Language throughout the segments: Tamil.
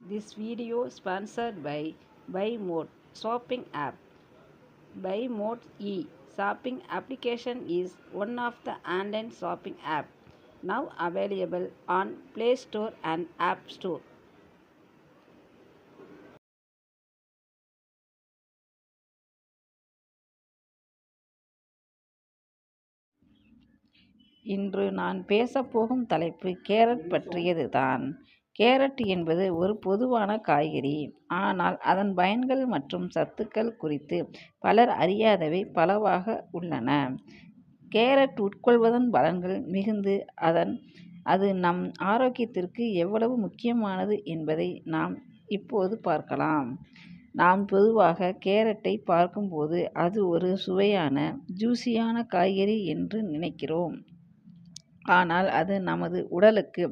This video sponsored by BuyMode shopping app. BuyMode shopping application is one of the online shopping app now available on Play Store and App Store. இன்று நான் பேசப்போகும் தலைப்பு கேரட் பற்றியது தான். கேரட் என்பது ஒரு பொதுவான காய்கறி. ஆனால் அதன் பயன்கள் மற்றும் சத்துக்கள் குறித்து பலர் அறியாதவை பலவாக உள்ளன. கேரட் உட்கொள்வதன் பலன்கள் மிகுந்து அது நம் ஆரோக்கியத்திற்கு எவ்வளவு முக்கியமானது என்பதை நாம் இப்போது பார்க்கலாம். நாம் பொதுவாக கேரட்டை பார்க்கும்போது அது ஒரு சுவையான, ஜூஸியான காய்கறி என்று நினைக்கிறோம். ஆனால் அது நமது உடலுக்கு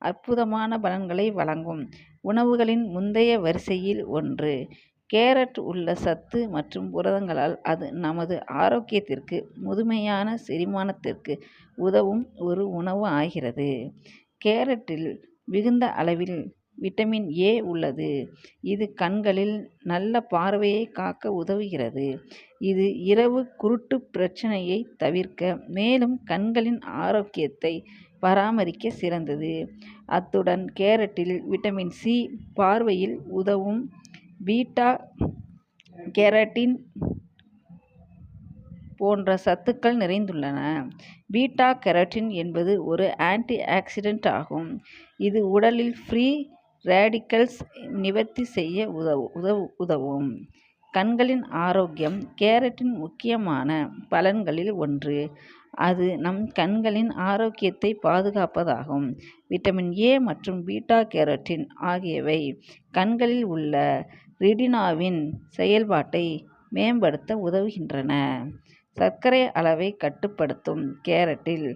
அற்புதமான பலன்களை வழங்கும் உணவுகளின் முந்தைய வரிசையில் ஒன்று. கேரட் உள்ள சத்து மற்றும் புரதங்களால் அது நமது ஆரோக்கியத்திற்கு, முழுமையான செரிமானத்திற்கு உதவும் ஒரு உணவு ஆகிறது. கேரட்டில் மிகுந்த அளவில் விட்டமின் ஏ உள்ளது. இது கண்களில் நல்ல பார்வையை காக்க உதவுகிறது. இது இரவு குருட்டு பிரச்சனையை தவிர்க்க மேலும் கண்களின் ஆரோக்கியத்தை பராமரிக்க சிறந்தது. அத்துடன் கேரட்டில் விட்டமின் சி, பார்வையில் உதவும் பீட்டா கேரட்டின் போன்ற சத்துக்கள் நிறைந்துள்ளன. பீட்டா கேரட்டின் என்பது ஒரு ஆன்டி ஆக்சிடென்ட் ஆகும். இது உடலில் ஃப்ரீ ரேடிக்கல்ஸ் நிவர்த்தி செய்ய உதவும். கண்களின் ஆரோக்கியம் கேரட்டின் முக்கியமான பலன்களில் ஒன்று. அது நம் கண்களின் ஆரோக்கியத்தை பாதுகாப்பதாகும். விட்டமின் ஏ மற்றும் பீட்டா கேரட்டின் ஆகியவை கண்களில் உள்ள ரெட்டினாவின் செயல்பாட்டை மேம்படுத்த உதவுகின்றன. சர்க்கரை அளவை கட்டுப்படுத்தும் கேரட்டில்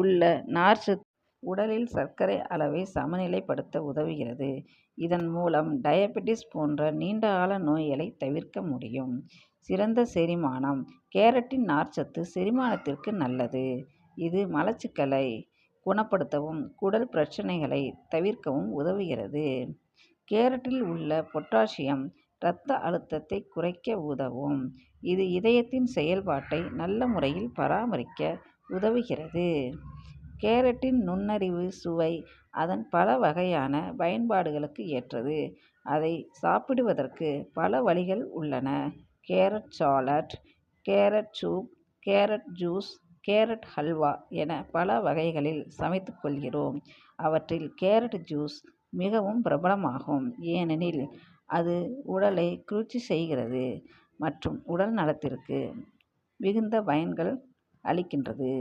உள்ள நார்ச்சத்து உடலில் சர்க்கரை அளவை சமநிலைப்படுத்த உதவுகிறது. இதன் மூலம் டயபெட்டிஸ் போன்ற நீண்டகால நோய்களை தவிர்க்க முடியும். சிறந்த செரிமானம் கேரட்டின் நார்ச்சத்து செரிமானத்திற்கு நல்லது. இது மலச்சிக்கலை குணப்படுத்தவும் குடல் பிரச்சனைகளை தவிர்க்கவும் உதவுகிறது. கேரட்டில் உள்ள பொட்டாசியம் இரத்த அழுத்தத்தை குறைக்க உதவும். இது இதயத்தின் செயல்பாட்டை நல்ல முறையில் பராமரிக்க உதவுகிறது. கேரட்டின் நுண்ணறிவு சுவை அதன் பல வகையான பயன்பாடுகளுக்கு ஏற்றது. அதை சாப்பிடுவதற்கு பல வழிகள் உள்ளன. Carrot salad, carrot soup, carrot juice, carrot halwa என பல வகைகளில் சமைத்துக் கொள்கிறோம். அவற்றில் கேரட் ஜூஸ் மிகவும் பிரபலமாகும். ஏனெனில் அது உடலை குளிர்ச்சி செய்கிறது மற்றும் உடல் நலத்திற்கு மிகுந்த பயன்கள் அளிக்கின்றது.